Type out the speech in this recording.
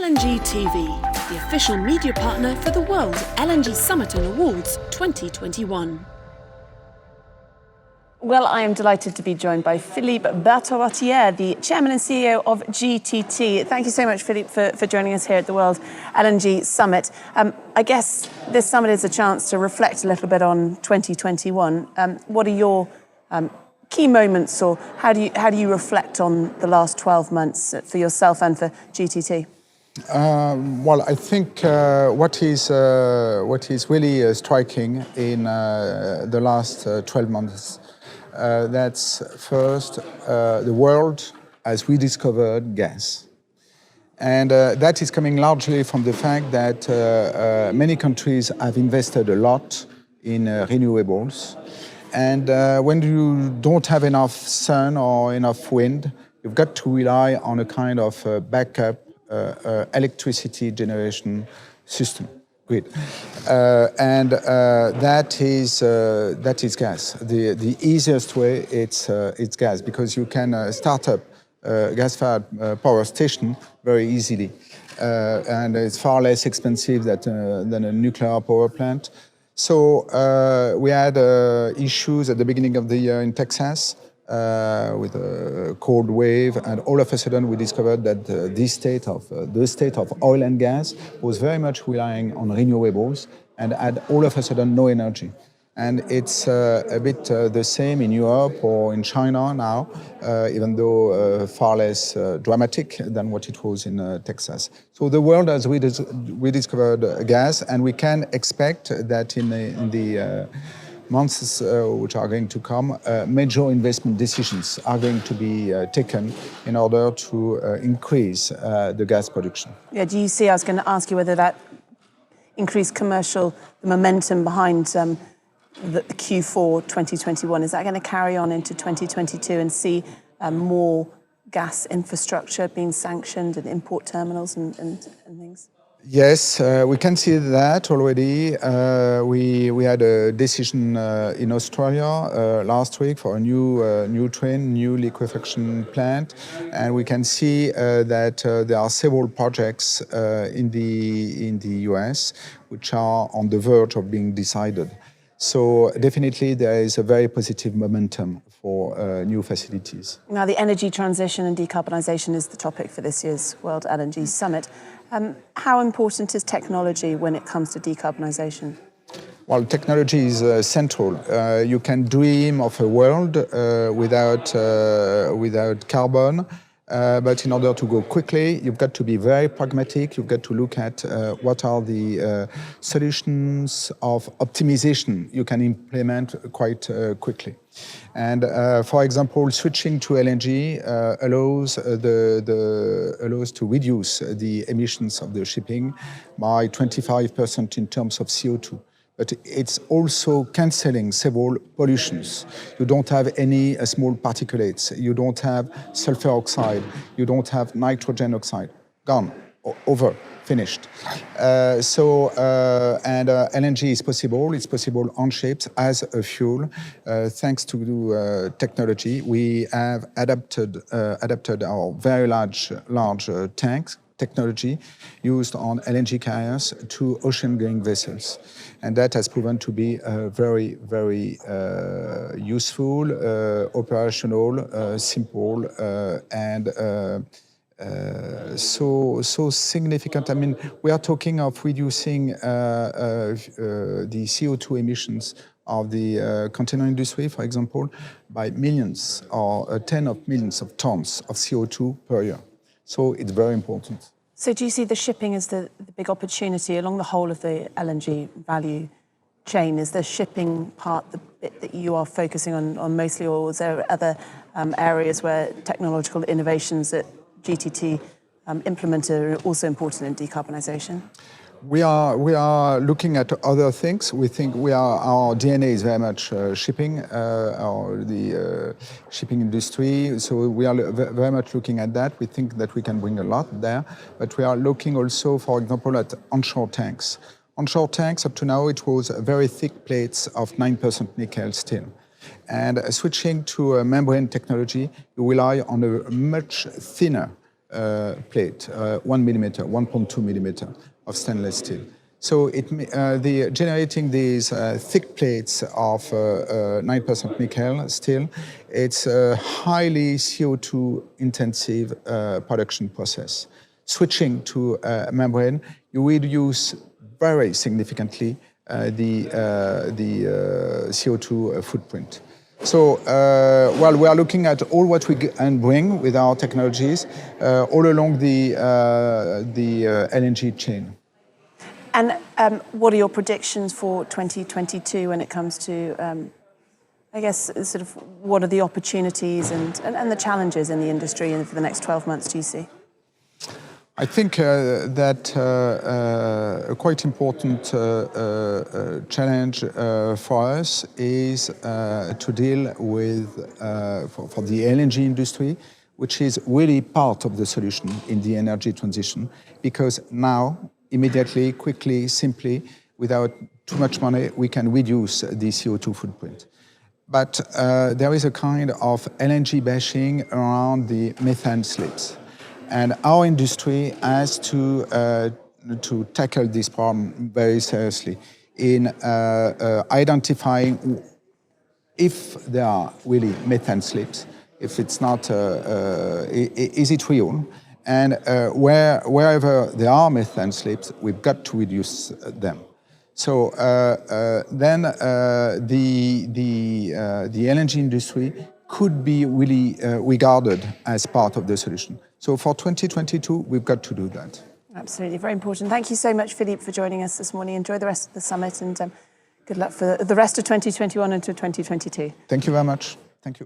LNG TV, the official media partner for the World LNG Summit Awards 2021. Well, I am delighted to be joined by Philippe Berterottiere, the Chairman and CEO of GTT. Thank you so much, Philippe, for joining us here at the World LNG Summit. I guess this summit is a chance to reflect a little bit on 2021. What are your key moments, or how do you reflect on the last 12 months for yourself and for GTT? Well, I think what is really striking in the last 12 months, that's first the world has rediscovered gas. And that is coming largely from the fact that many countries have invested a lot in renewables. And when you don't have enough sun or enough wind, you've got to rely on a kind of backup electricity generation system grid, and that is gas. The easiest way it's gas, because you can start up a gas-fired power station very easily, and it's far less expensive than a nuclear power plant. So we had issues at the beginning of the year in Texas with a cold wave, and all of a sudden we discovered that the state of oil and gas was very much relying on renewables and had all of a sudden no energy. And it's a bit the same in Europe or in China now, even though far less dramatic than what it was in Texas. So the world has rediscovered gas, and we can expect that in the months which are going to come, major investment decisions are going to be taken in order to increase the gas production. Yeah, do you see, I was going to ask you whether that increased commercial momentum behind the Q4 2021, is that going to carry on into 2022 and see more gas infrastructure being sanctioned and import terminals and things? Yes, we can see that already. We had a decision in Australia last week for a new liquefaction plant, and we can see that there are several projects in the US which are on the verge of being decided. So definitely there is a very positive momentum for new facilities. Now, the energy transition and decarbonisation is the topic for this year's World LNG Summit. How important is technology when it comes to decarbonisation? Well, technology is central. You can dream of a world without carbon, but in order to go quickly, you've got to be very pragmatic. You've got to look at what are the solutions of optimization you can implement quite quickly. And for example, switching to LNG allows to reduce the emissions of the shipping by 25% in terms of CO2. But it's also cancelling several pollutions. You don't have any small particulates. You don't have sulfur oxide. You don't have nitrogen oxide. Gone. Over. Finished. And LNG is possible. It's possible on ships as a fuel. Thanks to technology, we have adapted our very large tanks technology used on LNG carriers to ocean-going vessels. And that has proven to be very, very useful, operational, simple, and so significant. I mean, we are talking of reducing the CO2 emissions of the container industry, for example, by millions or tens of millions of tons of CO2 per year. So it's very important. So do you see the shipping as the big opportunity along the whole of the LNG value chain? Is the shipping part the bit that you are focusing on mostly, or is there other areas where technological innovations that GTT implemented are also important in decarbonisation? We are looking at other things. We think our DNA is very much shipping, the shipping industry. So we are very much looking at that. We think that we can bring a lot there. But we are looking also, for example, at onshore tanks. Onshore tanks, up to now, it was very thick plates of 9% nickel still. And switching to a membrane technology, you rely on a much thinner plate, 1 millimeter, 1.2 millimeter of stainless steel. So generating these thick plates of 9% nickel steel, it's a highly CO2 intensive production process. Switching to membrane, you reduce very significantly the CO2 footprint. So while we are looking at all what we can bring with our technologies all along the LNG chain. And what are your predictions for 2022 when it comes to, I guess, sort of what are the opportunities and the challenges in the industry and for the next 12 months, do you see? I think that a quite important challenge for us is to deal with, for the LNG industry, which is really part of the solution in the energy transition, because now, immediately, quickly, simply, without too much money, we can reduce the CO2 footprint. But there is a kind of LNG bashing around the methane slips. And our industry has to tackle this problem very seriously in identifying if there are really methane slips, if it's not, is it real? And wherever there are methane slips, we've got to reduce them. So then the LNG industry could be really regarded as part of the solution. So for 2022, we've got to do that. Absolutely, very important. Thank you so much, Philippe, for joining us this morning. Enjoy the rest of the summit and good luck for the rest of 2021 into 2022. Thank you very much. Thank you.